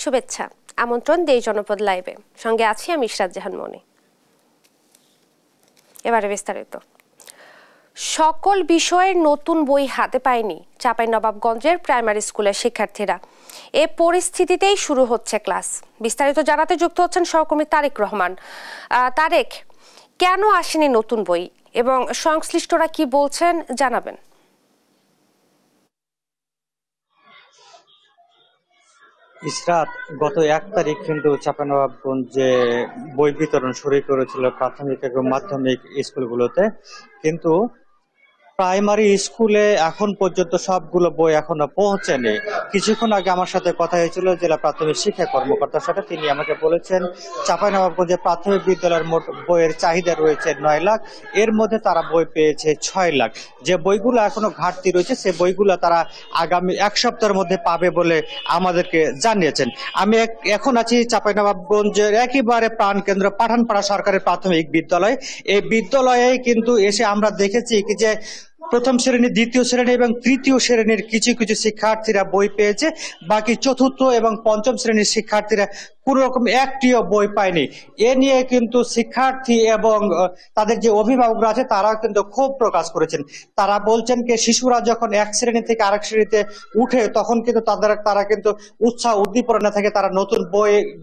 শুভেচ্ছা, আমন্ত্রণ দেশ জনপদ লাইভে, সঙ্গে আছি আমি ইশরাত জাহান মনি। এবারে বিস্তারিত। সকল বিষয়ের নতুন বই হাতে পায়নি চাঁপাইনবাবগঞ্জের প্রাইমারি স্কুলের শিক্ষার্থীরা। এ পরিস্থিতিতেই শুরু হচ্ছে ক্লাস। বিস্তারিত জানাতে যুক্ত হচ্ছেন সহকর্মী তারেক রহমান। তারেক, কেন আসেনি নতুন বই এবং সংশ্লিষ্টরা কি বলছেন জানাবেন। ইশরাত, গত 1 তারিখ কিন্তু চাঁপাইনবাবগঞ্জে বই বিতরণ শুরু করেছিল প্রাথমিক এবং মাধ্যমিক স্কুলগুলোতে, কিন্তু প্রাইমারি স্কুলে এখন পর্যন্ত সবগুলো বই এখনো পৌঁছেনি। কিছুক্ষণ আগে আমার সাথে কথা হয়েছিল জেলা প্রাথমিক শিক্ষা কর্মকর্তার সাথে। তিনি আমাকে বলেছেন চাঁপাইনবাবগঞ্জে প্রাথমিক বিদ্যালয়ের মোট বইয়ের চাহিদা রয়েছে 9 লাখ, এর মধ্যে তারা বই পেয়েছে 6 লাখ। যে বইগুলো এখনো ঘাটতি রয়েছে সে বইগুলো তারা আগামী 1 সপ্তাহের মধ্যে পাবে বলে আমাদেরকে জানিয়েছেন। আমি এখন আছি চাঁপাইনবাবগঞ্জের একেবারে প্রাণকেন্দ্র পাঠানপাড়া সরকারি প্রাথমিক বিদ্যালয়। এই বিদ্যালয়ে কিন্তু এসে আমরা দেখেছি কি যে প্রথম শ্রেণী, দ্বিতীয় শ্রেণী এবং তৃতীয় শ্রেণীর কিছু কিছু শিক্ষার্থীরা বই পেয়েছে, বাকি চতুর্থ এবং পঞ্চম শ্রেণীর শিক্ষার্থীরা কোন রকম একটিও বই পায়নি। এ নিয়ে কিন্তু শিক্ষার্থী এবং তাদের যে অভিভাবকরা আছে তারাও কিন্তু ক্ষোভ প্রকাশ করেছেন। তারা বলছেন যে শিশুরা যখন এক শ্রেণী থেকে আরেক শ্রেণীতে উঠে তখন কিন্তু তারা কিন্তু উৎসাহ উদ্দীপনা থেকে তারা নতুন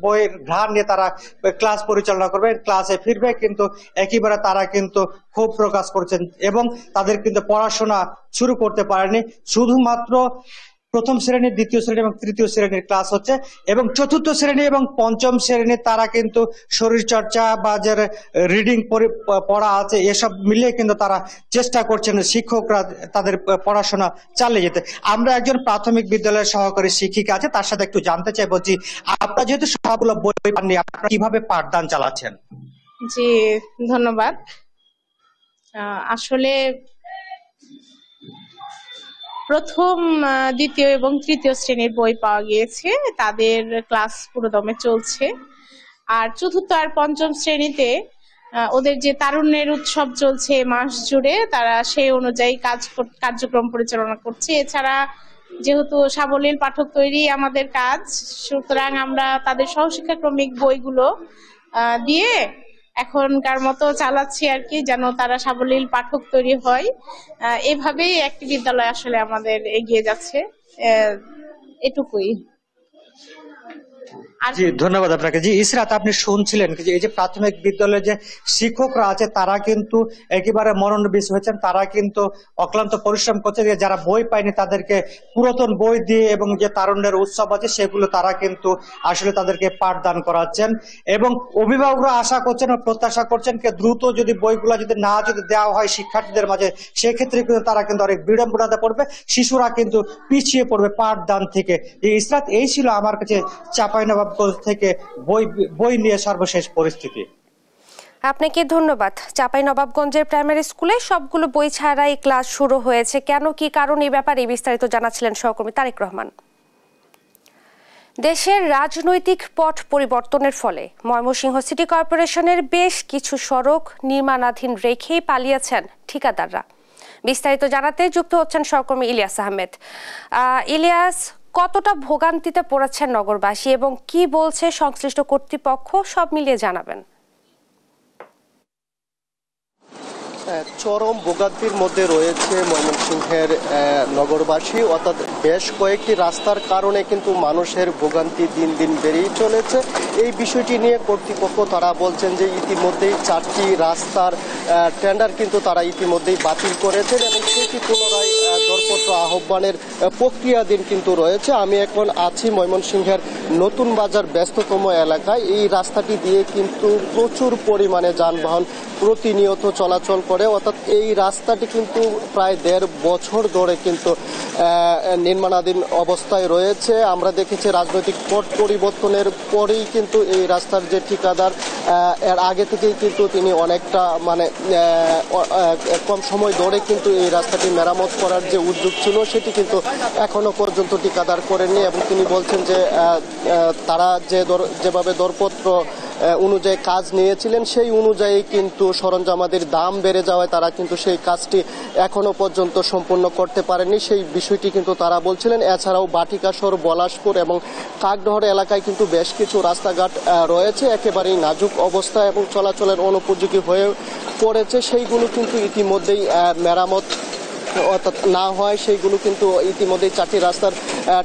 বইয়ের ঘ্রাণ নিয়ে তারা ক্লাস পরিচালনা করবে, ক্লাসে ফিরবে, কিন্তু একেবারে তারা কিন্তু ক্ষোভ প্রকাশ করছেন এবং তাদের কিন্তু পড়াশোনা শুরু করতে পারেনি। শুধুমাত্র প্রথম শ্রেণী, দ্বিতীয় শ্রেণী এবং তৃতীয় শ্রেণীর ক্লাস হচ্ছে এবং চতুর্থ শ্রেণী এবং পঞ্চম শ্রেণী তারা কিন্তু শরীরচর্চা বা যে রিডিং পড়া আছে এসব মিলিয়ে কিন্তু তারা চেষ্টা করছেন শিক্ষকরা তাদের পড়াশোনা চালিয়ে যেতে। আমরা একজন প্রাথমিক বিদ্যালয়ের সহকারী শিক্ষিকা আছে, তার সাথে একটু জানতে চাই, বলছি আপনারা যেহেতু সবগুলো বই পাননি, আপনারা কিভাবে পাঠদান চালাচ্ছেন? জি, ধন্যবাদ। আসলে প্রথম, দ্বিতীয় এবং তৃতীয় শ্রেণীর বই পাওয়া গিয়েছে, তাদের ক্লাস পুরোদমে চলছে। আর চতুর্থ আর পঞ্চম শ্রেণীতে ওদের যে তারুণ্যের উৎসব চলছে মাস জুড়ে, তারা সেই অনুযায়ী কার্যক্রম পরিচালনা করছে। এছাড়া যেহেতু সাবলীল পাঠক তৈরি আমাদের কাজ, সুতরাং আমরা তাদের সহশিক্ষাক্রমিক বইগুলো দিয়ে এখনকার মতো চালাচ্ছি আর কি, যেন তারা সাবলীল পাঠক তৈরি হয়। এভাবেই একটি বিদ্যালয় আসলে আমাদের এগিয়ে যাচ্ছে, এটুকুই। জি, ধন্যবাদ আপনাকে। জি ইশরাত, আপনি শুনছিলেন যে এই যে প্রাথমিক বিদ্যালয়ে যে শিক্ষকরা আছে তারা কিন্তু একেবারে মনোনিবেশ হয়েছেন, তারা কিন্তু অক্লান্ত পরিশ্রম করছে যে যারা বই পায়নি তাদেরকে পুরাতন বই দিয়ে এবং যে তারুণ্যের উৎসব আছে সেগুলো তারা কিন্তু আসলে তাদেরকে পাঠদান করাচ্ছেন এবং অভিভাবকরা আশা করছেন ও প্রত্যাশা করছেন যে দ্রুত যদি বইগুলো যদি দেওয়া হয় শিক্ষার্থীদের মাঝে, সেক্ষেত্রে কিন্তু তারা কিন্তু অনেক বিড়ম্বনাতে পড়বে, শিশুরা কিন্তু পিছিয়ে পড়বে পাঠদান থেকে। ইশরাত, এই ছিল আমার কাছে চাঁপাইনবাবগঞ্জ থেকে বই নিয়ে সর্বশেষ পরিস্থিতি। আপনাকে ধন্যবাদ। চাঁপাইনবাবগঞ্জের প্রাইমারি স্কুলে সবগুলো বই ছাড়াই ক্লাস শুরু হয়েছে, কেন কি কারণ এই ব্যাপারে বিস্তারিত জানাচ্ছিলেন সহকর্মী তারেক রহমান। দেশের রাজনৈতিক পট পরিবর্তনের ফলে ময়মনসিংহ সিটি কর্পোরেশনের বেশ কিছু সড়ক নির্মাণাধীন রেখেই পালিয়েছেন ঠিকাদাররা। বিস্তারিত জানাতে যুক্ত হচ্ছেন সহকর্মী ইলিয়াস আহমেদ। ইলিয়াস, কতটা ভোগান্তিতে পড়েছেন নগরবাসী এবং কি বলছে সংশ্লিষ্ট কর্তৃপক্ষ, সব মিলিয়ে জানাবেন। চরম ভোগান্তির মধ্যে রয়েছে ময়মনসিংহের নগরবাসী, অর্থাৎ বেশ কয়েকটি রাস্তার কারণে কিন্তু মানুষের ভোগান্তি দিন দিন বেড়েই চলেছে। এই বিষয়টি নিয়ে কর্তৃপক্ষ তারা বলছেন যে ইতিমধ্যেই 4টি রাস্তার টেন্ডার কিন্তু তারা ইতিমধ্যেই বাতিল করেছেন এবং সেটি পুনরায় দরপত্র আহ্বানের প্রক্রিয়াধীন কিন্তু রয়েছে। আমি এখন আছি ময়মনসিংহের নতুন বাজার ব্যস্ততম এলাকায়। এই রাস্তাটি দিয়ে কিন্তু প্রচুর পরিমাণে যানবাহন প্রতিনিয়ত চলাচল করে, অর্থাৎ এই রাস্তাটি কিন্তু প্রায় 1.5 বছর ধরে কিন্তু নির্মাণাধীন অবস্থায় রয়েছে। আমরা দেখেছি রাজনৈতিক পট পরিবর্তনের পরেই কিন্তু এই রাস্তার যে ঠিকাদার, এর আগে থেকেই কিন্তু তিনি অনেকটা কম সময় ধরে কিন্তু এই রাস্তাটি মেরামত করার যে উদ্যোগ ছিল সেটি কিন্তু এখনো পর্যন্ত ঠিকাদার করেননি এবং তিনি বলছেন যে তারা যেভাবে দরপত্র অনুযায়ী কাজ নিয়েছিলেন, সেই অনুযায়ী কিন্তু সরঞ্জামাদের দাম বেড়ে যাওয়ায় তারা কিন্তু সেই কাজটি এখনো পর্যন্ত সম্পূর্ণ করতে পারেনি, সেই বিষয়টি কিন্তু তারা বলছিলেন। এছাড়াও বাটিকাশর, পলাশপুর এবং কাকডহর এলাকায় কিন্তু বেশ কিছু রাস্তাঘাট রয়েছে একেবারেই নাজুক অবস্থা এবং চলাচলের অনুপযোগী হয়ে পড়েছে, সেইগুলো কিন্তু ইতিমধ্যেই মেরামত অর্থাৎ না হয় সেইগুলো কিন্তু ইতিমধ্যেই 4টি রাস্তার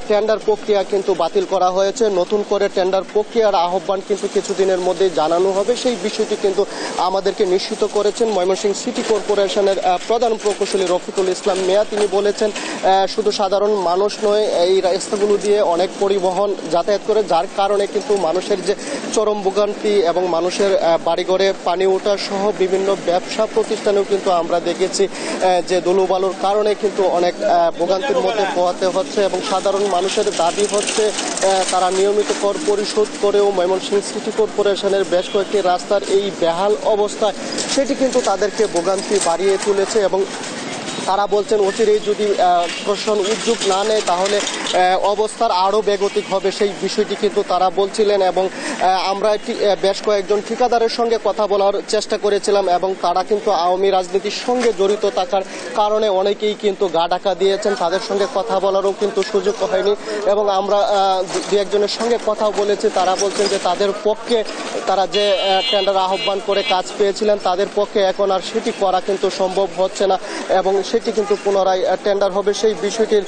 টেন্ডার প্রক্রিয়া কিন্তু বাতিল করা হয়েছে। নতুন করে টেন্ডার প্রক্রিয়ার আহ্বান কিন্তু কিছুদিনের মধ্যেই জানানো হবে, সেই বিষয়টি কিন্তু আমাদেরকে নিশ্চিত করেছেন ময়মনসিংহ সিটি কর্পোরেশনের প্রধান প্রকৌশলী রফিকুল ইসলাম মিয়া। তিনি বলেছেন শুধু সাধারণ মানুষ নয়, এই রাস্তাগুলো দিয়ে অনেক পরিবহন যাতায়াত করে, যার কারণে কিন্তু মানুষের যে চরম ভোগান্তি এবং মানুষের বাড়িঘরে পানি ওঠা সহ বিভিন্ন ব্যবসা প্রতিষ্ঠানেও কিন্তু আমরা দেখেছি যে ধুলোবালুর কারণে কিন্তু অনেক ভোগান্তির মধ্যে পোহাতে হচ্ছে এবং সাধারণ মানুষের দাবি হচ্ছে তারা নিয়মিত কর পরিশোধ করেও ময়মনসিংহ সিটি কর্পোরেশনের বেশ কয়েকটি রাস্তার এই বেহাল অবস্থায় সেটি কিন্তু তাদেরকে ভোগান্তি বাড়িয়ে তুলেছে এবং তারা বলছেন অচিরেই যদি প্রশাসন উদ্যোগ না নেয় তাহলে অবস্থার আরও বেগতিক হবে, সেই বিষয়টি কিন্তু তারা বলছিলেন। এবং আমরা বেশ কয়েকজন ঠিকাদারের সঙ্গে কথা বলার চেষ্টা করেছিলাম এবং তারা কিন্তু আওয়ামী রাজনীতির সঙ্গে জড়িত থাকার কারণে অনেকেই কিন্তু গা ঢাকা দিয়েছেন, তাদের সঙ্গে কথা বলারও কিন্তু সুযোগ হয়নি। এবং আমরা দু একজনের সঙ্গে কথা বলেছি, তারা বলছেন যে তাদের পক্ষে তারা যে টেন্ডার আহ্বান করে কাজ পেয়েছিলেন তাদের পক্ষে এখন আর সেটি করা কিন্তু সম্ভব হচ্ছে না এবং সেটি কিন্তু পুনরায় টেন্ডার হবে, সেই বিষয়টির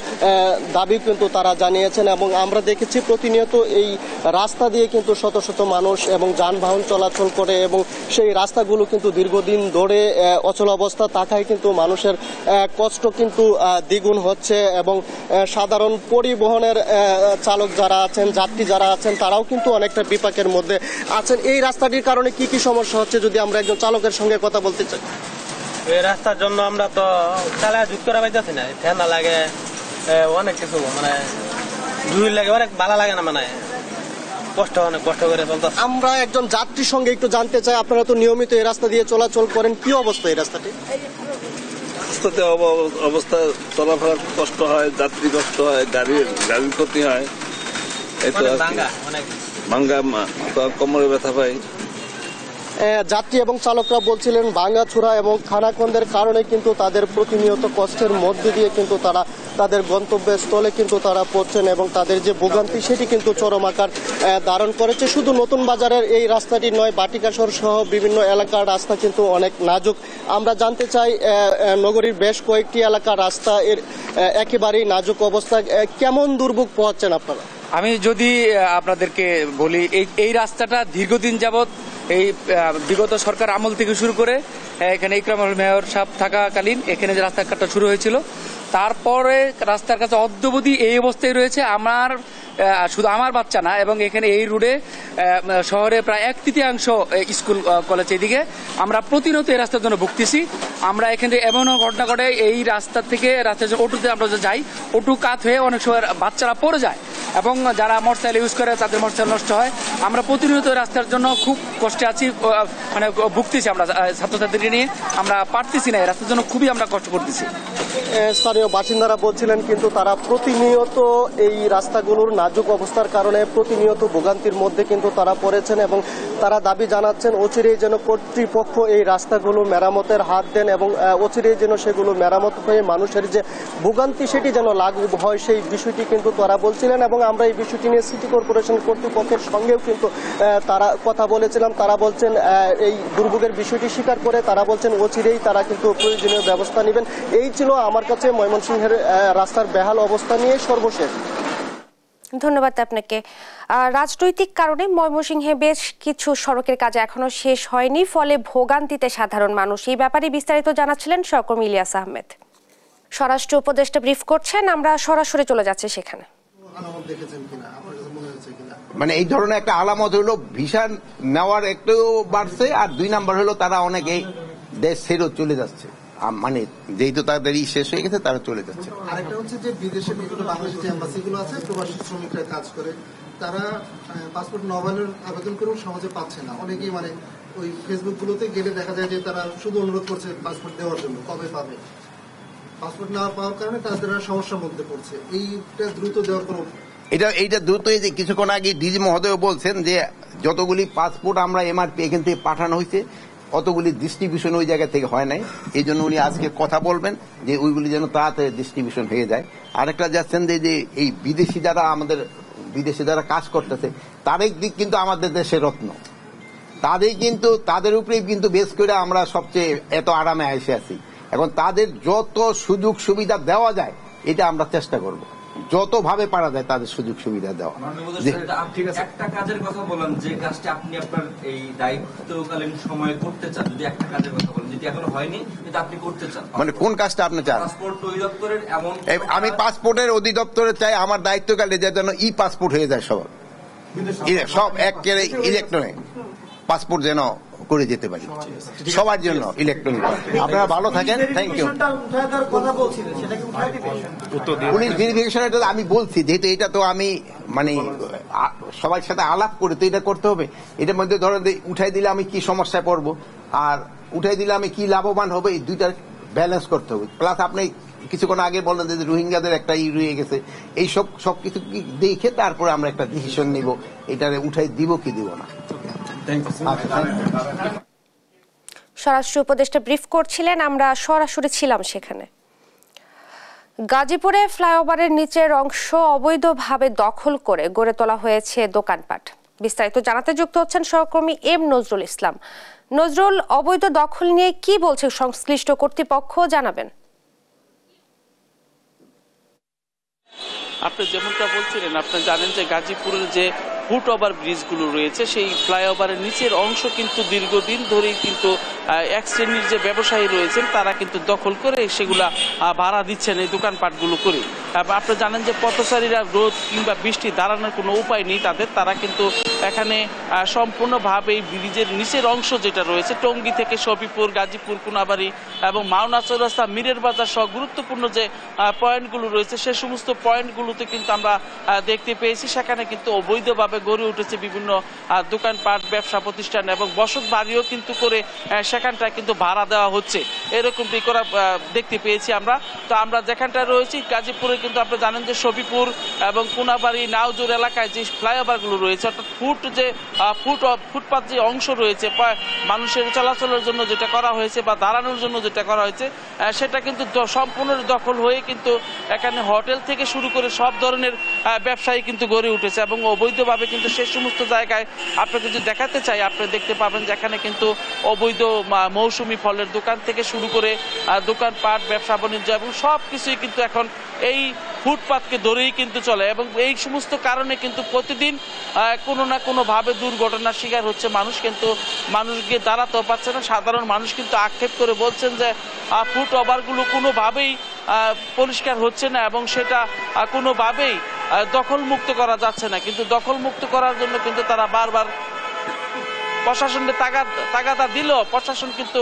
দাবি কিন্তু তারা জানিয়েছেন। এবং আমরা দেখেছি প্রতিনিয়ত এই রাস্তা দিয়ে কিন্তু শত শত মানুষ এবং যানবাহন চলাচল করে এবং সেই রাস্তাগুলো কিন্তু দীর্ঘদিন ধরে অচল অবস্থা থাকায় কিন্তু মানুষের কষ্ট কিন্তু দ্বিগুণ হচ্ছে এবং সাধারণ পরিবহনের চালক যারা আছেন, যাত্রী যারা আছেন, তারাও কিন্তু অনেকটা বিপাকের মধ্যে আছেন। এই রাস্তাটির কারণে কি কি সমস্যা হচ্ছে যদি আমরা একজন চালকের সঙ্গে কথা বলতে চাই? এই রাস্তার জন্য আমরা তো চালা যুক্ত করা পাইতেছি না, ঠেনা লাগে অনেক কিছু, মানে জুই লাগে অনেক ভালো লাগে না, মানে অনেক কষ্ট করে চলতে। আমরা একজন যাত্রীর সঙ্গে একটু জানতে চাই, আপনারা তো নিয়মিত এই রাস্তা দিয়ে চলাচল করেন, কি অবস্থা এই রাস্তাটি? অবস্থা চলাফেরার কষ্ট হয়, যাত্রী কষ্ট হয়, গাড়ির ক্ষতি হয়, এই তো ভাঙ্গা কোমরে ব্যথা পাই। যাত্রী এবং চালকরা বলছিলেন ভাঙাচোরা এবং খানাখন্দের কারণে কিন্তু তাদের প্রতিনিয়ত কষ্টের মধ্যে দিয়ে কিন্তু তারা তাদের গন্তব্যস্থলে কিন্তু তারা পড়ছেন এবং তাদের যে ভোগান্তি সেটি কিন্তু চরম আকার ধারণ করেছে। শুধু নতুন বাজারের এই রাস্তাটি নয়, বাটিকাশর সহ বিভিন্ন এলাকার রাস্তা কিন্তু অনেক নাজুক। আমরা জানতে চাই নগরীর বেশ কয়েকটি এলাকার রাস্তা এর একেবারেই নাজুক অবস্থা, কেমন দুর্ভোগ পোহাচ্ছেন আপনারা? আমি যদি আপনাদেরকে বলি, এই রাস্তাটা দীর্ঘদিন যাবৎ এই বিগত সরকার আমল থেকে শুরু করে এখানে ইকরামুল মেয়র সাহেব থাকাকালীন এখানে যে রাস্তাঘাটটা শুরু হয়েছিল, তারপরে রাস্তার কাছে অদ্যাবধি এই অবস্থায় রয়েছে। আমার শুধু আমার বাচ্চা না, এবং এখানে এই রোডে শহরে প্রায় 1/3 স্কুল কলেজ এদিকে আমরা প্রতিনিয়ত এই রাস্তার জন্য ভুগতেছি। আমরা এখানে এমনও ঘটনা ঘটে, এই রাস্তা থেকে রাস্তার অটোতে আমরা যাই, অটো কাত হয়ে অনেক সময় বাচ্চারা পড়ে যায় এবং যারা মোটরসাইকেল ইউজ করে তাদের মোটরসাইকেল নষ্ট হয়। আমরা প্রতিনিয়ত রাস্তার জন্য খুব কষ্টে আছি, মানে ভুগতেছি। আমরা ছাত্রছাত্রীকে নিয়ে আমরা পারতেছি না, এই রাস্তার জন্য খুবই আমরা কষ্ট করতেছি। স্থানীয় বাসিন্দারা বলছিলেন কিন্তু তারা প্রতিনিয়ত এই রাস্তাগুলোর নাজুক অবস্থার কারণে প্রতিনিয়ত ভোগান্তির মধ্যে কিন্তু তারা পড়েছেন এবং তারা দাবি জানাচ্ছেন অচিরেই যেন কর্তৃপক্ষ এই রাস্তাগুলো মেরামতের হাত দেন এবং অচিরেই যেন সেগুলো মেরামত হয়ে মানুষের যে ভোগান্তি সেটি যেন লাঘব হয়, সেই বিষয়টি কিন্তু তারা বলছিলেন। এবং আমরা এই বিষয়টি নিয়ে সিটি কর্পোরেশন কর্তৃপক্ষের সঙ্গেও কিন্তু তারা কথা বলেছিলাম। তারা বলছেন এই দুর্ভোগের বিষয়টি স্বীকার করে তারা বলছেন অচিরেই তারা কিন্তু প্রয়োজনীয় ব্যবস্থা নেবেন। এই ছিল আমার কাছে ময়মনসিংহের রাস্তার বেহাল অবস্থা নিয়ে সর্বশেষ। ধন্যবাদ আপনাকে। রাজনৈতিক কারণে ময়মনসিংহে বেশ কিছু সড়কের কাজ এখনো শেষ হয়নি, ফলে ভোগান্তিতে সাধারণ মানুষ। এই ব্যাপারে বিস্তারিত জানাচ্ছিলেন সহকর্মী ইলিয়াস আহমেদ। স্বরাষ্ট্র উপদেষ্টা ব্রিফ করছেন, আমরা সরাসরি চলে যাচ্ছি সেখানে। মানে এই ধরনের একটা আলামত হলো ভিসা নেওয়ার একটু বাড়ছে, আর 2 নাম্বার হলো তারা অনেকে দেশ ছেড়ে চলে যাচ্ছে, মানে যেহেতু তাদের শেষ হয়ে গেছে তারা চলে যাচ্ছে। আরেকটা হচ্ছে যে বিদেশে বিভিন্ন বাংলাদেশের যে এম্বাসিগুলো আছে, প্রবাসী শ্রমিকরা কাজ করে, তারা পাসপোর্ট নবায়নের আবেদন করেও সহজে পাচ্ছে না। অনেকেই মানে ওই ফেসবুক গুলোতে গেলে দেখা যায় যে তারা শুধু অনুরোধ করছে পাসপোর্ট দেওয়ার জন্য, কবে পাবে। পাসপোর্ট না পাওয়ার কারণে তারা সমস্যার মধ্যে পড়ছে। এইটা দ্রুত দেওয়ার কোনো এইটা দ্রুত, এই যে কিছুক্ষণ আগে ডিজি মহোদয় বলছেন যে যতগুলি পাসপোর্ট আমরা এমআরপি এখান থেকে পাঠানো হয়েছে অতগুলি ডিস্ট্রিবিউশন ওই জায়গা থেকে হয় নাই। এই জন্য উনি আজকে কথা বলবেন যে ওইগুলি যেন তাড়াতাড়ি ডিস্ট্রিবিউশন হয়ে যায়। আরেকটা যাচ্ছেন যে এই বিদেশি যারা আমাদের বিদেশে যারা কাজ করতেছে তাদের দিক কিন্তু আমাদের দেশের রত্ন, তাদের উপরেই কিন্তু বেশ করে আমরা সবচেয়ে এত আরামে এসে আছি। এখন তাদের যত সুযোগ সুবিধা দেওয়া যায় এটা আমরা চেষ্টা করব, যত ভাবে পারা যায় তাদের সুযোগ সুবিধা দেওয়া। একটা কাজের কথা বলেন যে কাজটা আপনি আপনার এই দায়িত্বকালীন সময়ে করতে চান, যদি একটা কাজের কথা বলেন যেটি এখনো হয়নি কিন্তু আপনি করতে চান, মানে কোন কাজটা আপনি চান? পাসপোর্ট অধিদপ্তরের এমন আমি পাসপোর্টের অধিদপ্তরে চাই আমার দায়িত্বকালে যেন ই পাসপোর্ট হয়ে যায়, সব একেবারে ইলেকট্রনিক পাসপোর্ট যেন করে যেতে পারি সবার জন্য ইলেকট্রনিক। আপনারা ভালো থাকেন, থ্যাংক ইউ। পুলিশ ভেরিফিকেশন আমি বলছি, যেহেতু এটা তো আমি মানে সবার সাথে আলাপ করে তো এটা করতে হবে। এটার মধ্যে ধরেন উঠাই দিলে আমি কি সমস্যায় পড়বো আর উঠাই দিলে আমি কি লাভবান হবে, এই দুইটার ব্যালেন্স করতে হবে। প্লাস আপনি কিছুক্ষণ আগে বললেন যে রোহিঙ্গাদের একটা রয়ে গেছে, এই সবকিছু দেখে তারপরে আমরা একটা ডিসিশন নিব এটারে উঠাই দিব কি দিব না। স্বরাষ্ট্র উপদেষ্টা ব্রিফ করছিলেন, আমরা সরাসরি ছিলাম সেখানে। গাজীপুরে ফ্লাইওভারের নিচের অংশ অবৈধভাবে দখল করে গড়ে তোলা হয়েছে দোকানপাট। বিস্তারিত জানাতে যুক্ত হচ্ছেন সহকর্মী এম নজরুল ইসলাম। নজরুল, অবৈধ দখল নিয়ে কি বলছে সংশ্লিষ্ট কর্তৃপক্ষ, জানাবেন। আপনি যেমনটা বলছিলেন, আপনি জানেন যে গাজীপুরের যে ফুট ওভার ব্রিজগুলো রয়েছে সেই ফ্লাইওভারের নিচের অংশ কিন্তু দীর্ঘদিন ধরেই কিন্তু এক শ্রেণীর যে ব্যবসায়ী রয়েছেন তারা কিন্তু দখল করে সেগুলা ভাড়া দিচ্ছেন এই দোকানপাটগুলো করে। আপনি জানেন যে পথচারীরা রোদ কিংবা বৃষ্টি দাঁড়ানোর কোনো উপায় নেই তাদের, তারা কিন্তু এখানে সম্পূর্ণভাবে এই ব্রিজের নিচের অংশ যেটা রয়েছে টঙ্গী থেকে সফিপুর, গাজীপুর, কোনাবাড়ি এবং মাওনা চৌরাস্তা, মিরের বাজার সহ গুরুত্বপূর্ণ যে পয়েন্টগুলো রয়েছে সে সমস্ত পয়েন্টগুলোতে কিন্তু আমরা দেখতে পেয়েছি সেখানে কিন্তু অবৈধভাবে গড়ে উঠেছে বিভিন্ন দোকানপাট, ব্যবসা প্রতিষ্ঠান এবং বসত বাড়িও কিন্তু করে সেখানটা কিন্তু ভাড়া দেওয়া হচ্ছে, এরকমটি করা দেখতে পেয়েছি আমরা। তো আমরা যেখানটায় রয়েছি গাজীপুরে কিন্তু আপনি জানেন যে সফিপুর এবং কোনাবাড়ি, নাওজোর এলাকায় যে ফ্লাইওভারগুলো রয়েছে অর্থাৎ ফুটপাত যে অংশ রয়েছে মানুষের চলাচলের জন্য যেটা করা হয়েছে বা দাঁড়ানোর জন্য যেটা করা হয়েছে সেটা কিন্তু সম্পূর্ণ দখল হয়ে কিন্তু এখানে হোটেল থেকে শুরু করে সব ধরনের ব্যবসায়ী কিন্তু গড়ে উঠেছে এবং অবৈধভাবে কিন্তু সে সমস্ত জায়গায় আপনাকে যদি দেখাতে চাই আপনি দেখতে পাবেন যে এখানে কিন্তু অবৈধ মৌসুমি ফলের দোকান থেকে শুরু করে দোকানপাট, ব্যবসা বাণিজ্য এবং সব কিছুই কিন্তু এখন এই ফুটপাতকে ধরেই কিন্তু চলে এবং এই সমস্ত কারণে কিন্তু প্রতিদিন কোনো না কোনোভাবে দুর্ঘটনার শিকার হচ্ছে মানুষ, কিন্তু মানুষকে দাঁড়াতেও পারছে না। সাধারণ মানুষ কিন্তু আক্ষেপ করে বলছেন যে ফুট ওভারগুলো কোনোভাবেই পরিষ্কার হচ্ছে না এবং সেটা কোনোভাবেই দখলমুক্ত করা যাচ্ছে না, কিন্তু দখলমুক্ত করার জন্য কিন্তু তারা বারবার প্রশাসনকে তাগাদা দিলেও প্রশাসন কিন্তু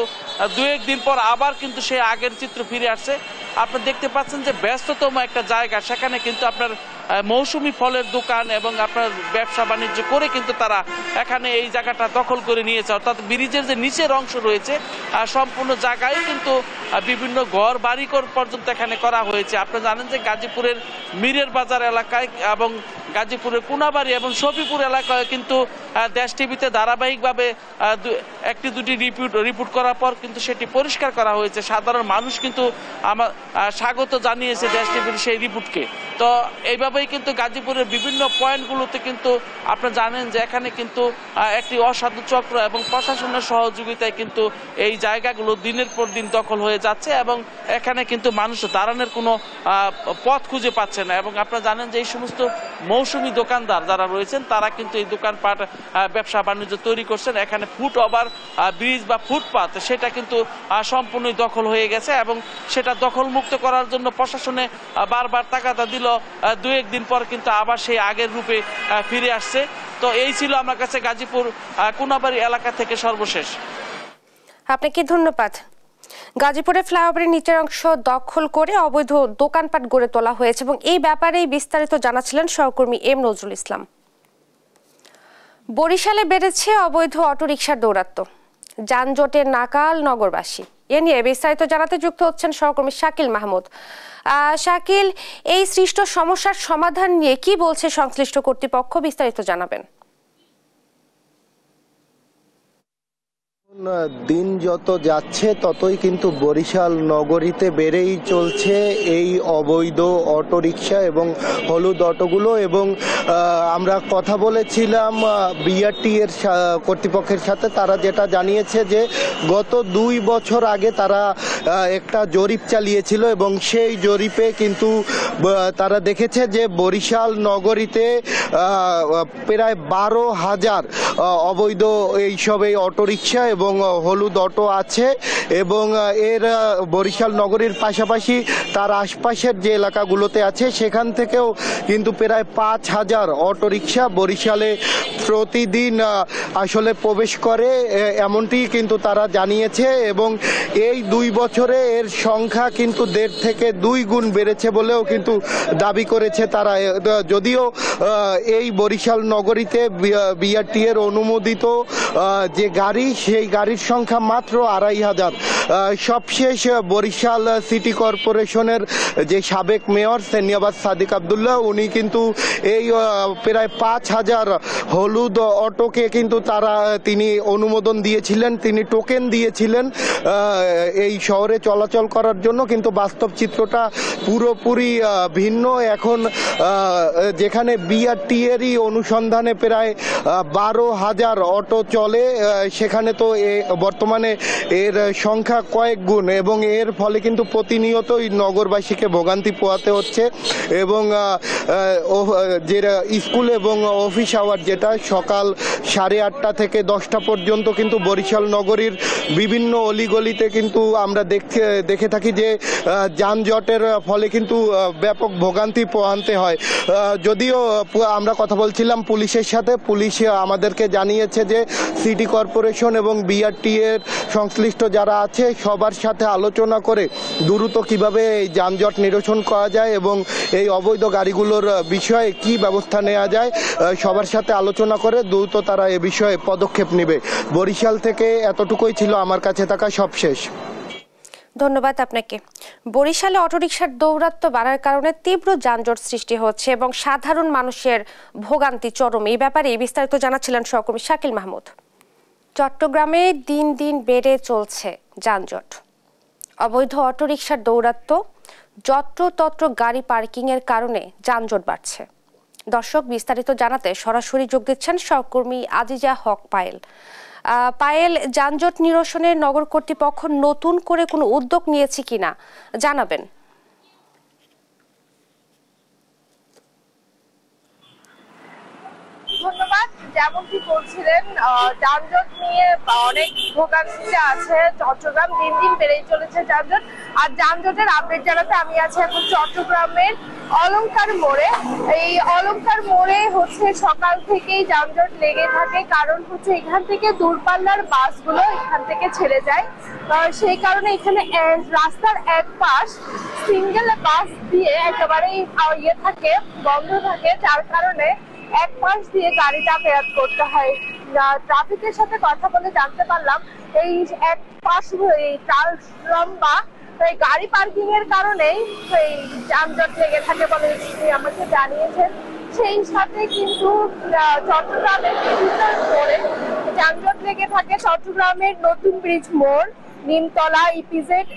দু একদিন পর আবার কিন্তু সে আগের চিত্র ফিরে আসছে। আপনি দেখতে পাচ্ছেন যে ব্যস্ততম একটা জায়গা, সেখানে কিন্তু আপনার মৌসুমি ফলের দোকান এবং আপনার ব্যবসা বাণিজ্য করে কিন্তু তারা এখানে এই জায়গাটা দখল করে নিয়েছে। অর্থাৎ ব্রিজের যে নিচের অংশ রয়েছে সম্পূর্ণ জায়গায় কিন্তু বিভিন্ন ঘর বাড়ি পর্যন্ত এখানে করা হয়েছে। আপনি জানেন যে গাজীপুরের মিরের বাজার এলাকায় এবং গাজীপুরের কোনাবাড়ি এবং সফিপুর এলাকায় কিন্তু দেশ টিভিতে ধারাবাহিকভাবে একটি দুটি রিপোর্ট করার পর কিন্তু সেটি পরিষ্কার করা হয়েছে। সাধারণ মানুষ কিন্তু আমার স্বাগত জানিয়েছে দেশ টিভির সেই রিপোর্টকে। তো এইভাবেই কিন্তু গাজীপুরের বিভিন্ন পয়েন্টগুলোতে কিন্তু আপনি জানেন যে এখানে কিন্তু একটি অসাধু চক্র এবং প্রশাসনের সহযোগিতায় কিন্তু এই জায়গাগুলো দিনের পর দিন দখল হয়ে যাচ্ছে এবং এখানে কিন্তু মানুষ দাঁড়ানোর কোনো পথ খুঁজে পাচ্ছে না। এবং আপনারা জানেন যে এই সমস্ত মৌসুমি দোকানদার যারা রয়েছেন তারা কিন্তু এই দোকানপাট, ব্যবসা বাণিজ্য তৈরি করছেন। এখানে ফুট ওভার ব্রিজ বা ফুটপাত সেটা কিন্তু সম্পূর্ণই দখল হয়ে গেছে এবং সেটা দখলমুক্ত করার জন্য প্রশাসনে বারবার তাগাদা দিল, দু একদিন পর কিন্তু আবার সেই আগের রূপে ফিরে আসছে। তো এই ছিল আমার কাছে গাজীপুর কোনাবাড়ি এলাকা থেকে সর্বশেষ। আপনাকে ধন্যবাদ। গাজীপুরে ফ্লাইওভারের নিচের অংশ দখল করে অবৈধ দোকানপাট গড়ে তোলা হয়েছে এবং এই ব্যাপারে বিস্তারিত জানাচ্ছিলেন সহকর্মী এম নজরুল ইসলাম। বরিশালে বেড়েছে অবৈধ অটোরিকশার দৌরাত্ম্য। যানজটে নাকাল নগরবাসী। এ নিয়ে বিস্তারিত জানাতে যুক্ত হচ্ছেন সহকর্মী শাকিল মাহমুদ। শাকিল, এই সৃষ্ট সমস্যার সমাধান নিয়ে কি বলছে সংশ্লিষ্ট কর্তৃপক্ষ, বিস্তারিত জানাবেন। দিন যত যাচ্ছে ততই কিন্তু বরিশাল নগরীতে বেড়েই চলছে এই অবৈধ অটোরিকশা এবং হলুদ অটোগুলো। এবং আমরা কথা বলেছিলাম বিআরটি এর কর্তৃপক্ষের সাথে, তারা যেটা জানিয়েছে যে গত 2 বছর আগে তারা একটা জরিপ চালিয়েছিল এবং সেই জরিপে কিন্তু তারা দেখেছে যে বরিশাল নগরীতে প্রায় 12,000 অবৈধ এইসব এই অটোরিকশা এবং হলুদ অটো আছে। এবং এর বরিশাল নগরীর পাশাপাশি তার আশপাশের যে এলাকাগুলোতে আছে সেখান থেকেও কিন্তু প্রায় 5,000 অটোরিকশা বরিশালে প্রতিদিন আসলে প্রবেশ করে, এমনটি কিন্তু তারা জানিয়েছে। এবং এই 2 বছরে এর সংখ্যা কিন্তু 1.5 থেকে 2 গুণ বেড়েছে বলেও কিন্তু দাবি করেছে তারা। যদিও এই বরিশাল নগরীতে বিআরটি এর অনুমোদিত যে গাড়ি, সেই গাড়ির সংখ্যা মাত্র 2,500। সবশেষ বরিশাল সিটি কর্পোরেশনের যে সাবেক মেয়র সেনিয়াবাদ সাদিক আব্দুল্লাহ, উনি কিন্তু এই প্রায় 5,000 হলুদ অটোকে কিন্তু তিনি অনুমোদন দিয়েছিলেন, তিনি টোকেন দিয়েছিলেন এই শহরে চলাচল করার জন্য। কিন্তু বাস্তব চিত্রটা পুরোপুরি ভিন্ন। এখন যেখানে বিআরটি এরই অনুসন্ধানে প্রায় 12,000 অটো চলে, সেখানে তো বর্তমানে এর সংখ্যা কয়েক গুণ, এবং এর ফলে কিন্তু প্রতিনিয়তই নগরবাসীকে ভোগান্তি পোহাতে হচ্ছে। এবং যে স্কুল এবং অফিস আওয়ার, যেটা সকাল 8:30 থেকে 10টা পর্যন্ত কিন্তু বরিশাল নগরীর বিভিন্ন অলিগলিতে কিন্তু আমরা দেখে থাকি যে যানজটের ফলে কিন্তু ব্যাপক ভোগান্তি পোহাতে হয়। যদিও আমরা কথা বলছিলাম পুলিশের সাথে, পুলিশ আমাদেরকে জানিয়েছে যে সিটি কর্পোরেশন এবং বিআরটি এর সংশ্লিষ্ট যারা আছে সবার সাথে আলোচনা করে দ্রুত কিভাবে এই যানজট নিরসন করা যায় এবং এই অবৈধ গাড়িগুলোর বিষয়ে কি ব্যবস্থা নেওয়া যায়, সবার সাথে আলোচনা করে দ্রুত তারা এ বিষয়ে পদক্ষেপ নেবে। বরিশাল থেকে এতটুকুই ছিল আমার কাছে থাকা সবশেষ। ধন্যবাদ আপনাকে। বরিশালে অটোরিকশার দৌরাত্ম্য বাড়ার কারণে তীব্র যানজট সৃষ্টি হচ্ছে এবং সাধারণ মানুষের ভোগান্তি চরম। এই ব্যাপারে বিস্তারিত জানাচ্ছিলেন সহকর্মী শাকিল মাহমুদ। চট্টগ্রামে দিন দিন বেড়ে চলছে যানজট। অবৈধ অটোরিকশার দৌরাত্ম্য, যত্রতত্র গাড়ি পার্কিংয়ের কারণে যানজট বাড়ছে। দর্শক, বিস্তারিত জানাতে সরাসরি যোগ দিচ্ছেন সহকর্মী আজিজা হক পায়েল। পায়েল, যানজট নিরসনে নগর কর্তৃপক্ষ নতুন করে কোনো উদ্যোগ নিয়েছে কিনা জানাবেন। ধন্যবাদ। যেমনটি বলছিলেন, যানজট নিয়ে অনেক ভোগান্তিতে আছে চট্টগ্রাম, দিন দিন বেড়েই চলেছে যানজট। আর যানজটের আপডেট জানাতে আমি আছি এখন চট্টগ্রামের অলংকার মোড়ে। এই অলংকার মোড়ে হচ্ছে সকাল থেকেই যানজট লেগে থাকে, কারণ হচ্ছে এখান থেকে দূরপাল্লার বাসগুলো এখান থেকে ছেড়ে যায়। সেই কারণে এখানে রাস্তার এক পাশ সিঙ্গেল বাস দিয়ে একেবারেই থাকে, বন্ধ থাকে, যার কারণে এক পাশ দিয়ে গাড়ি যাতায়াত করতে হয়। ট্রাফিকের সাথে কথা বলে জানতে পারলাম এই এক পাশ লম্বা গাড়ি পার্কিং এর কারণেই এই যানজট লেগে থাকে বলে আমাকে জানিয়েছেন। সেই সাথে কিন্তু চট্টগ্রামের বিভিন্ন মোড়ে যানজট লেগে থাকে। চট্টগ্রামের নতুন ব্রিজ মোড়, নিমতলা, ইপিজেড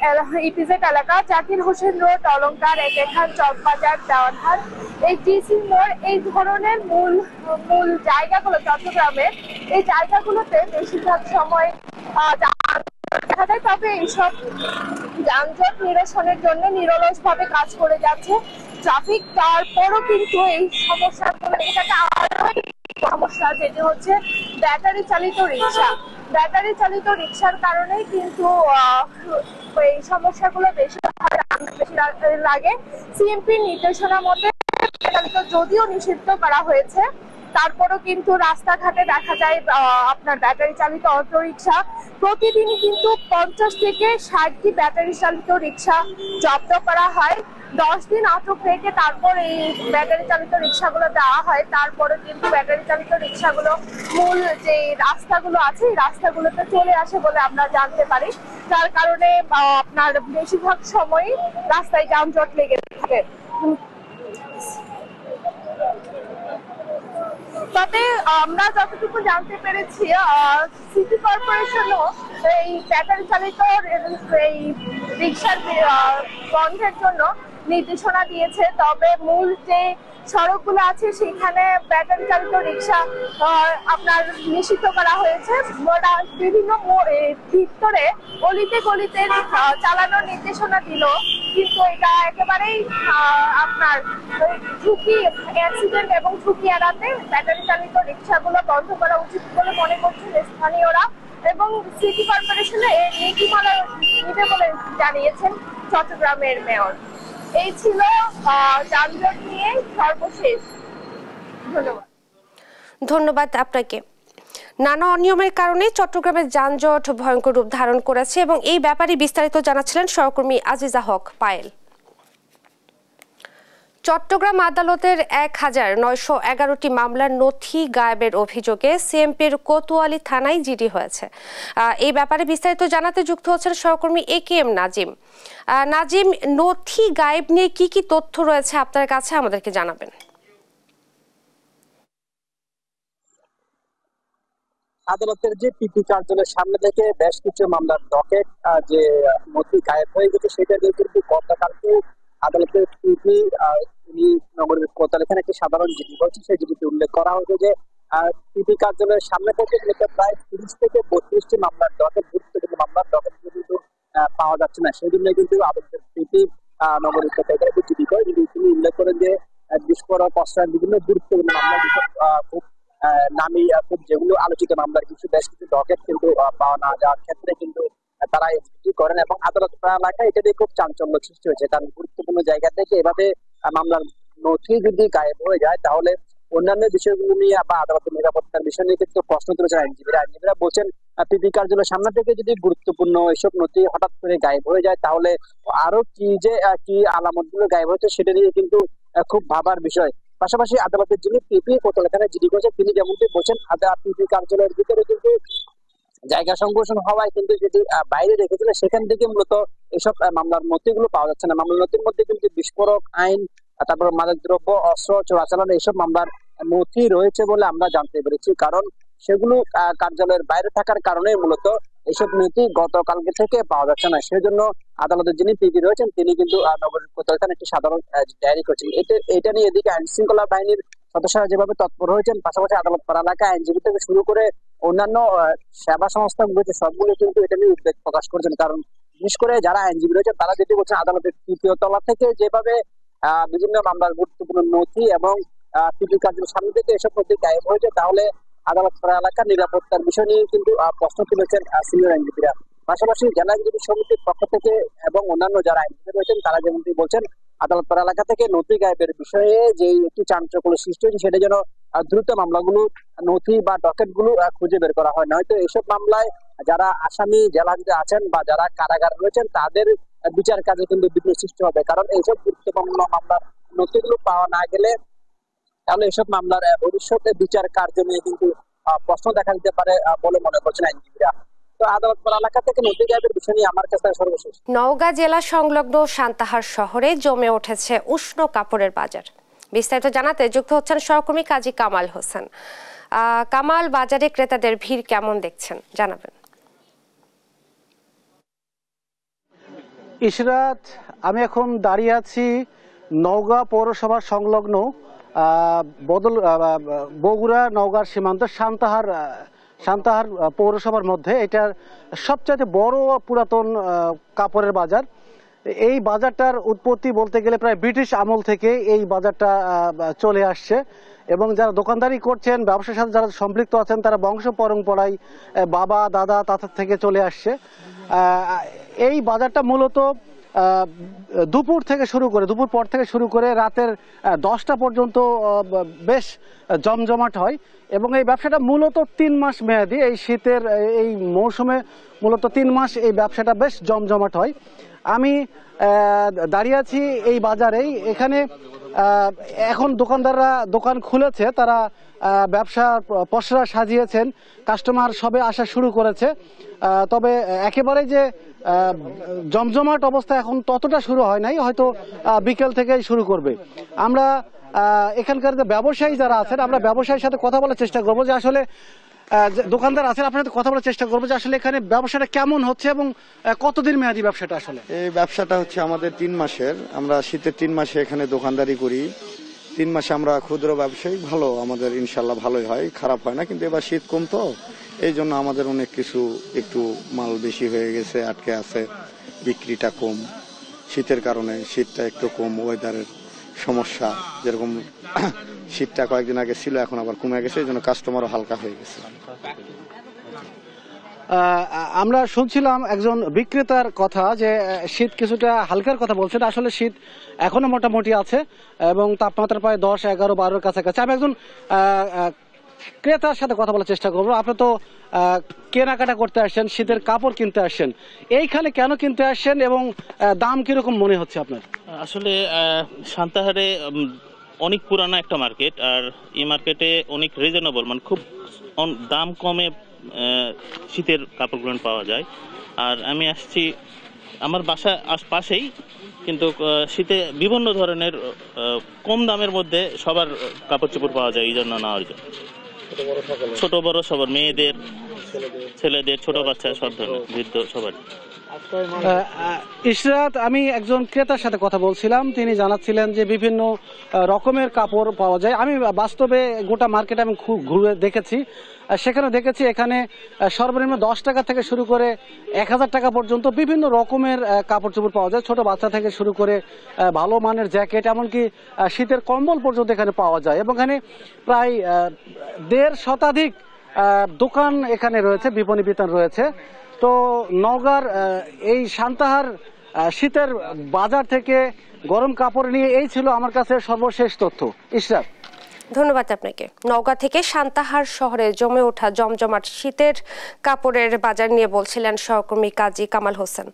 এলাকা, জাকির হোসেন রোড, অলংকার, একেখান, চকবাজার, দেওয়ানহাট, এই ডিসি মোড়, এই ধরনের মূল জায়গাগুলো চট্টগ্রামের, এই জায়গাগুলোতে বেশিরভাগ সময় দেখা যায়। তবে এইসব যানজট নিরসনের জন্য নিরলসভাবে কাজ করে যাচ্ছে ট্রাফিক। তারপরও কিন্তু এই সমস্যাগুলো, এটাকে আরো সমস্যা, যেটি হচ্ছে ব্যাটারি চালিত রিক্সা। ব্যাটারি চালিত রিক্সার কারণেই কিন্তু এই সমস্যাগুলো বেশি লাগে। সিএমপির নির্দেশনা মতে যদিও নিষিদ্ধ করা হয়েছে, তারপরও কিন্তু রাস্তাঘাটে দেখা যায় আপনার ব্যাটারি চালিত অটোরিকশা। প্রতিদিনই কিন্তু 50 থেকে 60টি ব্যাটারি চালিত রিকশা জব্দ করা হয়। 10 দিন আটক রেখে তারপর এই ব্যাটারি চালিত রিকশাগুলো দেওয়া হয়। তারপরে কিন্তু ব্যাটারি চালিত রিকশাগুলো মূল যে রাস্তাগুলো আছে এই রাস্তাগুলোতে চলে আসে বলে আমরা জানতে পারি, যার কারণে আপনার বেশিরভাগ সময় রাস্তায় যানজট লেগে থাকে। তবে আমরা যতটুকু জানতে পেরেছি সিটি কর্পোরেশনও এই ব্যাটারি চালিত এই রিকশার বন্ধের জন্য নির্দেশনা দিয়েছে। তবে মূল যে সড়কগুলো আছে সেখানে ব্যাটারি চালিত রিকশা আপনার নিষিদ্ধ করা হয়েছে। বিভিন্ন ভিতরে অলিতে গলিতে চালানোর নির্দেশনা দিল, কিন্তু এটা একেবারেই আপনার ঝুঁকি অ্যাক্সিডেন্ট এবং ঝুঁকি এড়াতে ব্যাটারি চালিত রিকশাগুলো বন্ধ করা উচিত বলে মনে করছেন স্থানীয়রা, এবং সিটি কর্পোরেশনে এর নীতিমালা নিতে বলে জানিয়েছেন চট্টগ্রামের মেয়র। এই ছিল যানজট নিয়ে সর্বশেষ। ধন্যবাদ আপনাকে। নানা অনিয়মের কারণে চট্টগ্রামের যানজট ভয়ঙ্কর রূপ ধারণ করেছে এবং এই ব্যাপারে বিস্তারিত জানাচ্ছিলেন সহকর্মী আজিজা হক পায়েল। চট্টগ্রাম আদালতের 1911টি মামলার নথি গায়েবের অভিযোগে সিএমপির কোতোয়ালি থানায় জিডি হয়েছে। এই ব্যাপারে বিস্তারিত জানাতে যুক্ত হচ্ছেন সহকর্মী AKM নাজিম। নাজিম, নথি গায়েব নিয়ে কি কি তথ্য রয়েছে আপনার কাছে আমাদেরকে জানাবেন। আদালতের যে পিপি কার্যালয়ের সামনে থেকে বেশ কিছু মামলার ডকেট যে নথি গায়েব হয়ে গেছে সেটা নিয়ে কিন্তু গতকালকে আদালতের পিপি নগরের কোতোয়ালি এখানে একটি সাধারণ জিডি হয়েছে, সেই জিডিতে উল্লেখ করা হয়েছে যে পিপি কার্যালয়ের সামনে থেকে প্রায় 30 থেকে 32টি মামলার ডকেট, গুরুত্বপূর্ণ মামলার ডকেট কিন্তু পাওয়া যাচ্ছে না। সেই জন্য কিন্তু আদালতের পিপি নগরের কোতোয়ালি একটি জিডি করে তিনি উল্লেখ করেন যে বিস্ফোরক অস্ত্রের বিভিন্ন গুরুত্বপূর্ণ মামলা খুব নামি খুব যেগুলো আলোচিত মামলার বেশ কিছু ডকেট কিন্তু পাওয়া না যাওয়ার ক্ষেত্রে কিন্তু তারা এক্সিকিউট করেন এবং আদালত এলাকায় এটা নিয়ে খুব চাঞ্চল্য সৃষ্টি হয়েছে। কারণ গুরুত্বপূর্ণ জায়গা থেকে এভাবে মামলার নথি যদি গায়েব হয়ে যায় তাহলে অন্যান্য বিষয়গুলো নিয়ে বা আদালতের নিরাপত্তার বিষয় নিয়ে কিন্তু প্রশ্ন তুলেছেন আইনজীবীরা বলছেন পিপি কার্যালয়ের সামনে থেকে যদি গুরুত্বপূর্ণ এসব নথি হঠাৎ করে গায়েব হয়ে যায় তাহলে আরো কি আলামত গুলো গায়েব হয়েছে সেটা নিয়ে কিন্তু খুব ভাবার বিষয়। পাশাপাশি আদালতের যিনি পিপি কোতোয়ালি থানায় জিডি করেছেন তিনি যেমনটি বলছেন পিপি কার্যালয়ের ভিতরে কিন্তু জায়গা সংঘর্ষণ হওয়ায় কিন্তু যেটি বাইরে রেখেছিল সেখান থেকে মূলত এসব মামলার নথিগুলো পাওয়া যাচ্ছে না। মামলার নথির মধ্যে কিন্তু বিস্ফোরক আইন, তারপর মাদক দ্রব্য, অস্ত্র চোরাচালান এইসব মামলার নথি রয়েছে বলে আমরা জানতে পেরেছি। কারণ সেগুলো কার্যালয়ের বাইরে থাকার কারণে মূলত এইসব নথি গতকালকে থেকে পাওয়া যাচ্ছে না। সেজন্য আদালতের যিনি পিপি রয়েছেন তিনি কিন্তু নগরের কোতোয়ালি থানায় একটি সাধারণ ডায়েরি করেছেন। এটা নিয়ে এদিকে আইন শৃঙ্খলা বাহিনীর সদস্যরা যেভাবে তৎপর হয়েছেন, পাশাপাশি আদালত পাড়া এলাকায় আইনজীবী থেকে শুরু করে অন্যান্য সেবা সংস্থাগুলোতে সবগুলো কিন্তু এটা নিয়ে উদ্বেগ প্রকাশ করেছেন। কারণ বিশেষ করে যারা আইনজীবী রয়েছেন তারা যেটি বলছেন আদালতের তৃতীয় তলা থেকে যেভাবে বিভিন্ন মামলার গুরুত্বপূর্ণ নথি এবং পিপি কার্যালয়ের সামনে থেকে এসব নথি গায়েব হয়েছে তাহলে আদালত পাড়া এলাকার নিরাপত্তার বিষয় নিয়ে কিন্তু প্রশ্ন তুলেছেন সিনিয়র আইনজীবীরা। পাশাপাশি জেলা আইনজীবী সমিতির পক্ষ থেকে এবং অন্যান্য যারা আইনজীবী রয়েছেন তারা যেমনটি বলছেন আদালত পাড়া এলাকা থেকে নথি গায়েবের বিষয়ে যে একটি চাঞ্চল্য সৃষ্টি হয়েছে সেটা যেন দ্রুত মামলাগুলো নথি বা ডকেট গুলো খুঁজে বের করা হয়, নয়তো এইসব মামলায় যারা আসামি জেলাতে আছেন বা যারা কারাগার রয়েছেন তাদের বিচার কাজে কিন্তু বিঘ্ন সৃষ্টি হবে। কারণ এইসব গুরুত্বপূর্ণ মামলার নথিগুলো পাওয়া না গেলে তাহলে এসব মামলার ভবিষ্যতে বিচার কার্য নিয়ে কিন্তু প্রশ্ন দেখা দিতে পারে বলে মনে করছেন আইনজীবীরা। তো আদালত পাড়া এলাকা থেকে নথি গায়েবের বিষয় নিয়ে আমার কাছে সর্বশেষ। নওগাঁ জেলা সংলগ্ন সান্তাহার শহরে জমে উঠেছে উষ্ণ কাপড়ের বাজার। বিস্তারিত জানাতে যুক্ত হচ্ছেন সহকর্মী কাজী কামাল হোসেন। কামাল, বাজারে ক্রেতাদের ভিড় কেমন দেখছেন জানাবেন। ইশরাত, আমি এখন দাঁড়িয়ে আছি নওগাঁ পৌরসভার সংলগ্ন বগুড়া নওগাঁর সীমান্ত সান্তাহার পৌরসভার মধ্যে। এটার সবচাইতে বড় পুরাতন কাপড়ের বাজার। এই বাজারটার উৎপত্তি বলতে গেলে প্রায় ব্রিটিশ আমল থেকে এই বাজারটা চলে আসছে এবং যারা দোকানদারি করছেন, ব্যবসার সাথে যারা সম্পৃক্ত আছেন তারা বংশ পরম্পরায় বাবা দাদা তাদের থেকে চলে আসছে। এই বাজারটা মূলত দুপুর পর থেকে শুরু করে রাতের 10টা পর্যন্ত বেশ জমজমাট হয় এবং এই ব্যবসাটা মূলত 3 মাস মেয়াদি। এই শীতের এই মৌসুমে মূলত 3 মাস এই ব্যবসাটা বেশ জমজমাট হয়। আমি দাঁড়িয়ে আছি এই বাজারেই। এখানে এখন দোকানদাররা দোকান খুলেছে, তারা ব্যবসা পসরা সাজিয়েছেন, কাস্টমার সবে আসা শুরু করেছে। তবে একেবারে যে জমজমাট অবস্থা এখন ততটা শুরু হয় নাই, হয়তো বিকেল থেকেই শুরু করবে। আমরা এখানকার যে ব্যবসায়ী যারা আছেন, আমরা ব্যবসায়ীর সাথে কথা বলার চেষ্টা করবো যে আসলে দোকানদার আছেন, আপনার সাথে কথা বলার চেষ্টা করবো যে আসলে এখানে ব্যবসাটা কেমন হচ্ছে এবং কতদিন মেয়াদি ব্যবসাটা। আসলে এই ব্যবসাটা হচ্ছে আমাদের 3 মাসের। আমরা শীতের 3 মাসে এখানে দোকানদারি করি। 3 মাসে আমরা ক্ষুদ্র ব্যবসায়ী, ভালো আমাদের ইনশাল্লাহ ভালোই হয়, খারাপ হয় না। কিন্তু এবার শীত কম তো, এই জন্য আমাদের অনেক কিছু একটু মাল বেশি হয়ে গেছে, আটকে আছে, বিক্রিটা কম শীতের কারণে। শীতটা একটু কম, ওয়েদারের সমস্যা, যেরকম শীতটা কয়েকদিন আগে ছিল এখন আবার কমে গেছে, এই জন্য কাস্টমারও হালকা হয়ে গেছে। আমরা শুনছিলাম একজন বিক্রেতার কথা যে শীত কিছুটা হালকার কথা বলছেন। আসলে শীত এখনো মোটামুটি আছে এবং তাপমাত্রা প্রায় 10, 11, 12-র কাছাকাছি। আমি একজন ক্রেতার সাথে কথা বলার চেষ্টা করবো। আপনি তো কেনাকাটা করতে আসছেন, শীতের কাপড় কিনতে আসছেন, এইখানে কেন কিনতে আসছেন এবং দাম কিরকম মনে হচ্ছে আপনার? আসলে সান্তাহারে অনেক পুরানো একটা মার্কেট, আর এই মার্কেটে অনেক রিজনেবল, মানে খুব দাম কমে শীতের কাপড়গুলো পাওয়া যায়। আর আমি আসছি, আমার বাসা পাশেই, কিন্তু শীতে বিভিন্ন ধরনের কম দামের মধ্যে সবার কাপড় চোপড় পাওয়া যায়, এই জন্য নেওয়ার জন্য। ছোট বড় সবার, মেয়েদের, ছেলেদের, ছোট বাচ্চা, সব ধরনের, বৃদ্ধ সবার। ইশরাত, আমি একজন ক্রেতার সাথে কথা বলছিলাম, তিনি জানাচ্ছিলেন যে বিভিন্ন রকমের কাপড় পাওয়া যায়। আমি বাস্তবে গোটা মার্কেট আমি ঘুরে দেখেছি, সেখানে দেখেছি এখানে সর্বনিম্ন 10 টাকা থেকে শুরু করে 1000 টাকা পর্যন্ত বিভিন্ন রকমের কাপড় চোপড় পাওয়া যায়। ছোট বাচ্চা থেকে শুরু করে ভালো মানের জ্যাকেট, এমনকি শীতের কম্বল পর্যন্ত এখানে পাওয়া যায়। এবং এখানে প্রায় 1.5 শতাধিক দোকান এখানে রয়েছে, বিপণী বিতান রয়েছে। তো নওগাঁর এই সান্তাহার শীতের বাজার থেকে গরম কাপড় নিয়ে এই ছিল আমার কাছে সর্বশেষ তথ্য। ইশরাত, ধন্যবাদ আপনাকে। নওগাঁ থেকে সান্তাহার শহরে জমে ওঠা জমজমাট শীতের কাপড়ের বাজার নিয়ে বলছিলেন সহকর্মী কাজী কামাল হোসেন।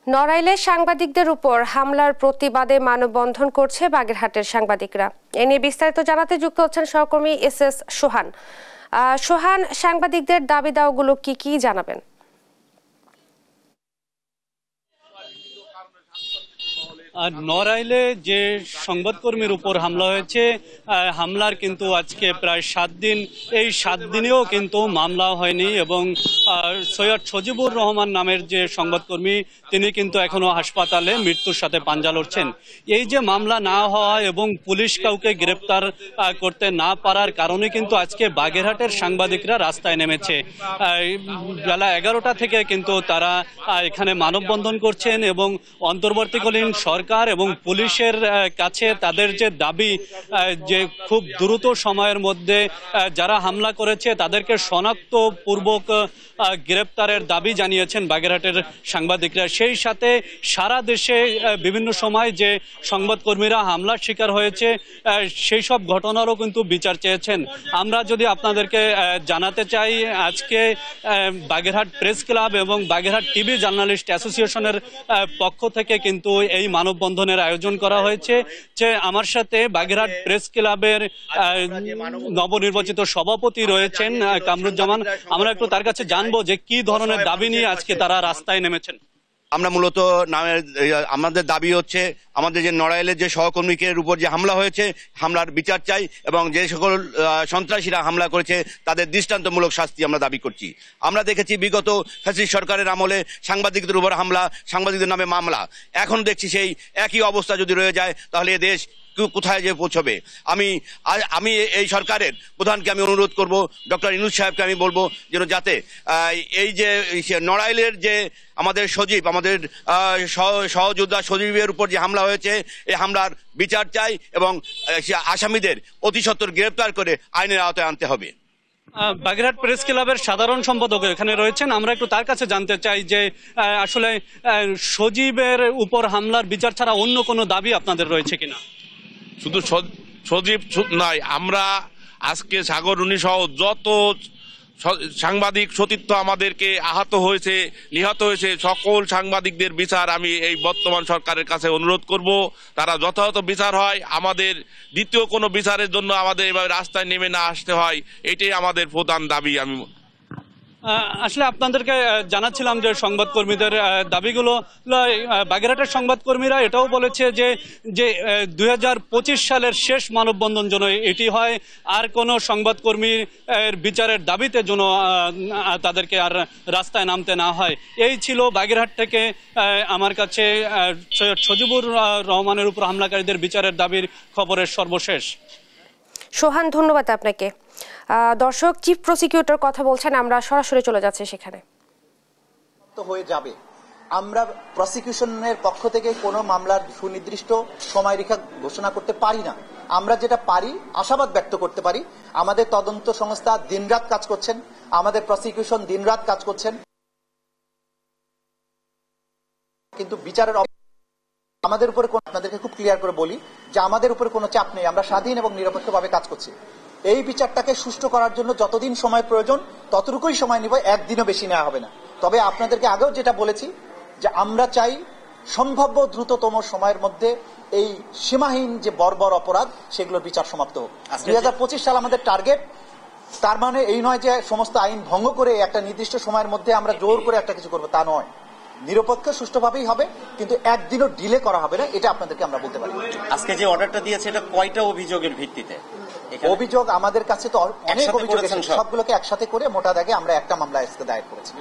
নড়াইলে সাংবাদিকদের উপর হামলার প্রতিবাদে মানববন্ধন করছে বাগেরহাটের সাংবাদিকরা। এ নিয়ে বিস্তারিত জানাতে যুক্ত হচ্ছেন সহকর্মী SS সোহান। সোহান, সাংবাদিকদের দাবি দাওয়াগুলো কি জানাবেন? নড়াইলে যে সংবাদকর্মীর উপর হামলা হয়েছে, হামলার কিন্তু আজকে প্রায় 7 দিন। এই 7 দিনেও কিন্তু মামলা হয়নি এবং সৈয়দ সজিবুর রহমান নামের যে সংবাদকর্মী, তিনি কিন্তু এখনো হাসপাতালে মৃত্যুর সাথে পাঞ্জা লড়ছেন। এই যে মামলা না হওয়া এবং পুলিশ কাউকে গ্রেপ্তার করতে না পারার কারণে কিন্তু আজকে বাগেরহাটের সাংবাদিকরা রাস্তায় নেমেছে। বেলা 11টা থেকে কিন্তু তারা এখানে মানববন্ধন করছেন এবং অন্তর্বর্তীকালীন সরকার এবং পুলিশের কাছে তাদের যে দাবি, যে খুব দ্রুত সময়ের মধ্যে যারা হামলা করেছে তাদেরকে শনাক্তপূর্বক গ্রেপ্তারের দাবি জানিয়েছেন বাগেরহাটের সাংবাদিকরা। সেই সাথে সারা দেশে বিভিন্ন সময় যে সংবাদকর্মীরা হামলার শিকার হয়েছে সেই সব ঘটনারও কিন্তু বিচার চেয়েছেন। আমরা যদি আপনাদেরকে জানাতে চাই, আজকে বাগেরহাট প্রেস ক্লাব এবং বাগেরহাট টিভি জার্নালিস্ট অ্যাসোসিয়েশনের পক্ষ থেকে কিন্তু এই মানববন্ধনের আয়োজন করা হয়েছে। যে আমার সাথে বাগেরহাট প্রেস ক্লাবের নবনির্বাচিত সভাপতি রয়েছেন কামরুজ্জামান, আমরা একটু তার কাছে জানবো যে কি ধরনের দাবি নিয়ে আজকে তারা রাস্তায় নেমেছেন। আমরা মূলত আমাদের দাবি হচ্ছে, আমাদের যে নড়াইলের যে সহকর্মীদের উপর যে হামলা হয়েছে, হামলার বিচার চাই এবং যে সকল সন্ত্রাসীরা হামলা করেছে তাদের দৃষ্টান্তমূলক শাস্তি আমরা দাবি করছি। আমরা দেখেছি বিগত ফ্যাসিস্ট সরকারের আমলে সাংবাদিকদের উপর হামলা, সাংবাদিকদের নামে মামলা। এখন দেখছি সেই একই অবস্থা যদি রয়ে যায় তাহলে এ দেশ কোথায় যে পৌঁছবে। আমি এই সরকারের প্রধানকে আমি অনুরোধ করব, ডক্টর ইউনূস সাহেবকে আমি বলবো যেন যাতে এই যে নড়াইলের যে আমাদের সজীব, আমাদের সহযোদ্ধা সজীবের উপর যে হামলা হয়েছে, এই হামলার বিচার চাই এবং আসামিদের অতি সত্বর গ্রেপ্তার করে আইনের আওতায় আনতে হবে। বাগেরহাট প্রেস ক্লাবের সাধারণ সম্পাদক এখানে রয়েছেন, আমরা একটু তার কাছে জানতে চাই যে আসলে সজীবের উপর হামলার বিচার ছাড়া অন্য কোনো দাবি আপনাদের রয়েছে কিনা। শুধু সজীব নয়, আমরা আজকে সাগররুনি সহ যত সাংবাদিক সতীর্থ আমাদেরকে আহত হয়েছে, নিহত হয়েছে, সকল সাংবাদিকদের বিচার আমি এই বর্তমান সরকারের কাছে অনুরোধ করব। তারা যথাযথ বিচার হয়, আমাদের দ্বিতীয় কোনো বিচারের জন্য আমাদের এভাবে রাস্তায় নেমে না আসতে হয়, এটাই আমাদের প্রধান দাবি। আমি আসলে আপনাদেরকে জানাচ্ছিলাম যে সংবাদকর্মীদের দাবিগুলো, বাগেরহাটের সংবাদকর্মীরা এটাও বলেছে যে 2025 সালের শেষ মানববন্ধন যেন এটি হয়, আর কোনো সংবাদকর্মীর বিচারের দাবিতে যেন তাদেরকে আর রাস্তায় নামতে না হয়। এই ছিল বাগেরহাট থেকে আমার কাছে সৈয়দ সজিবুর রহমানের উপর হামলাকারীদের বিচারের দাবির খবরের সর্বশেষ। সোহান, ধন্যবাদ আপনাকে। দর্শক, চিফ প্রসিকিউটর কথা বলছেন, আমরা সরাসরি চলে যাচ্ছি সেখানে। হয়ে যাবে, আমরা প্রসিকিউশনের পক্ষ থেকে কোনো মামলার সুনির্দিষ্ট সময়রেখা ঘোষণা করতে পারি না। আমরা যেটা পারি, আশাবাদ ব্যক্ত করতে পারি, আমাদের তদন্ত সংস্থা দিনরাত কাজ করছেন, আমাদের প্রসিকিউশন দিনরাত কাজ করছেন, কিন্তু বিচারের আমাদের উপরে আপনাদেরকে খুব ক্লিয়ার করে বলি যে আমাদের উপরে কোনো চাপ নেই, আমরা স্বাধীন এবং নিরপেক্ষভাবে কাজ করছি। এই বিচারটাকে সুষ্ঠু করার জন্য যতদিন সময় প্রয়োজন ততটুকুই সময় নিব, একদিনও বেশি নেওয়া হবে না। তবে আপনাদেরকে আগেও যেটা বলেছি যে আমরা চাই সম্ভাব্য দ্রুততম সময়ের মধ্যে এই সীমাহীন যে বর্বর অপরাধ সেগুলোর বিচার সমাপ্ত হোক। 2025 সাল আমাদের টার্গেট। তার মানে এই নয় যে সমস্ত আইন ভঙ্গ করে একটা নির্দিষ্ট সময়ের মধ্যে আমরা জোর করে একটা কিছু করবো, তা নয়। নিরপেক্ষ সুষ্ঠুভাবেই হবে, কিন্তু একদিনও ডিলে করা হবে না, এটা আপনাদেরকে আমরা বলতে পারি। আজকে যে অর্ডারটা দিয়েছে এটা কয়টা অভিযোগের ভিত্তিতে? অভিযোগ আমাদের কাছে তো অনেক অভিযোগ আছে, সবগুলোকে একসাথে করে মোটা দাগে আমরা একটা মামলা আজকে দায়ের করেছি।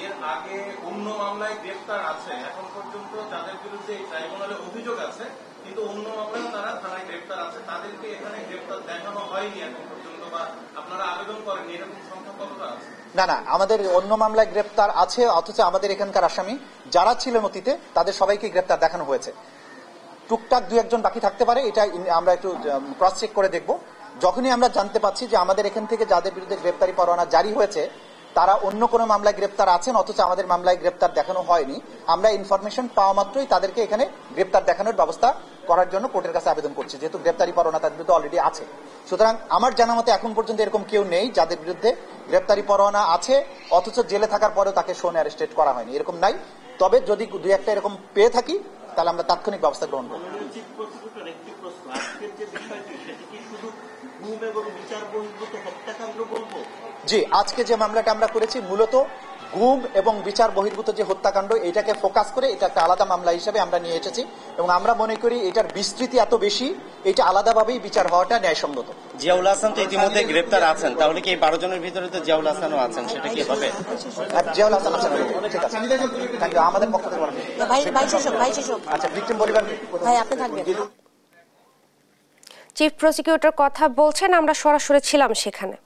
এর আগে অন্য মামলায় গ্রেফতার আছে, এখন পর্যন্ত যাদের বিরুদ্ধে ট্রাইব্যুনালে অভিযোগ আছে কিন্তু অন্য মামলায় তারা থানায় গ্রেফতার আছে, তাদেরকে এখানে গ্রেফতার দেখানো হয়নি এখন পর্যন্ত, বা আপনারা আবেদন করেননি, এরকম সংখ্যা কতটা আছে? না না, আমাদের অন্য মামলায় গ্রেফতার আছে, অথচ আমাদের এখানকার আসামি যারা ছিলেন অতীতে তাদের সবাইকে গ্রেফতার দেখানো হয়েছে। টুকটাক দু একজন বাকি থাকতে পারে, এটা আমরা একটু ক্রস চেক করে দেখব। যখনই আমরা জানতে পাচ্ছি যে আমাদের এখান থেকে যাদের বিরুদ্ধে গ্রেফতারি পরোয়ানা জারি হয়েছে তারা অন্য কোনো মামলায় গ্রেফতার আছেন, অথচ আমাদের মামলায় গ্রেফতার দেখানো হয়নি, আমরা ইনফরমেশন পাওয়া মাত্রই তাদেরকে এখানে গ্রেফতার দেখানোর ব্যবস্থা করার জন্য কোর্টের কাছে আবেদন করছি, যেহেতু গ্রেফতারি পরোয়ানা তাদের বিরুদ্ধে অলরেডি আছে। সুতরাং আমার জানা মতে এখন পর্যন্ত এরকম কেউ নেই যাদের বিরুদ্ধে গ্রেফতারি পরোয়ানা আছে অথচ জেলে থাকার পরেও তাকে শোন অ্যারেস্টেড করা হয়নি, এরকম নাই। তবে যদি দুই একটা এরকম পেয়ে থাকি তাহলে আমরা তাৎক্ষণিক ব্যবস্থা গ্রহণ করব। জি, আজকে যে মামলাটা আমরা করেছি মূলত গুম এবং বিচার বহির্ভূত যে হত্যাকাণ্ড, এটাকে ফোকাস করে এটা একটা আলাদা মামলা হিসেবে আমরা নিয়ে এসেছি এবং আমরা মনে করি এটার বিস্তৃতি এত বেশি, এটা আলাদাভাবেই বিচার হওয়াটা ন্যায়সঙ্গত। জিয়াউল হাসান তো ইতিমধ্যে গ্রেফতার আছেন, তাহলে কি এই 12 জনের ভিতরে তো জিয়াউল হাসানও আছেন, সেটা কি হবে? জিয়াউল হাসান আছেন, ঠিক আছে, থ্যাংক ইউ। আমাদের পক্ষ থেকে আচ্ছা, ভিকটিম পরিবার ভাই আপনি থাকবেন। চিফ প্রসিকিউটর কথা বলছেন, আমরা সরাসরি ছিলাম সেখানে।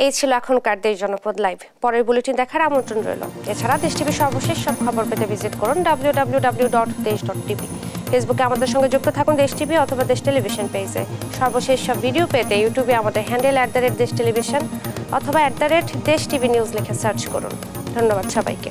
এই ছিল এখনকার দেশ জনপদ লাইভ। পরের বুলেটিন দেখার আমন্ত্রণ রইল। এছাড়া দেশ টিভির সর্বশেষ সব খবর পেতে ভিজিট করুন www.desh.tv। ফেসবুকে আমাদের সঙ্গে যুক্ত থাকুন দেশ টিভি অথবা দেশ টেলিভিশন পেজে। সর্বশেষ সব ভিডিও পেতে ইউটিউবে আমাদের হ্যান্ডেল @দেশ টেলিভিশন অথবা @দেশ টিভি নিউজ লিখে সার্চ করুন। ধন্যবাদ সবাইকে।